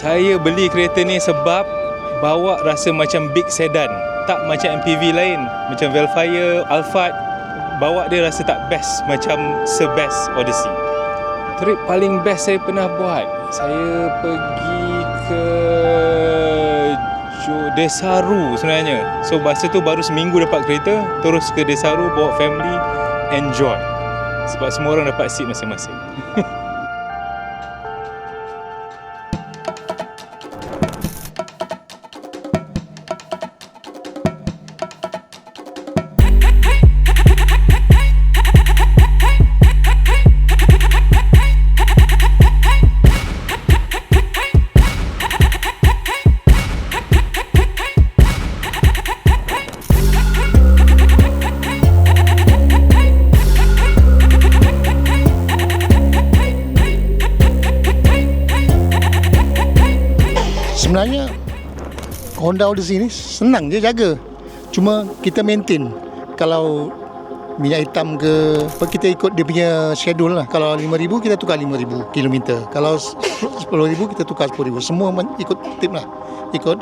Saya beli kereta ni sebab bawa rasa macam big sedan. Tak macam MPV lain, macam Velfire, Alphard. Bawa dia rasa tak best macam se-best Odyssey. Trip paling best saya pernah buat, saya pergi ke Desaru sebenarnya. So masa tu baru seminggu dapat kereta, terus ke Desaru bawa family, enjoy. Sebab semua orang dapat seat masing-masing. Sebenarnya Honda Odyssey ni senang je jaga, cuma kita maintain. Kalau minyak hitam ke, kita ikut dia punya schedule lah. Kalau 5,000 kita tukar 5,000 km, kalau 10,000 kita tukar 10,000. Semua ikut tip lah, ikut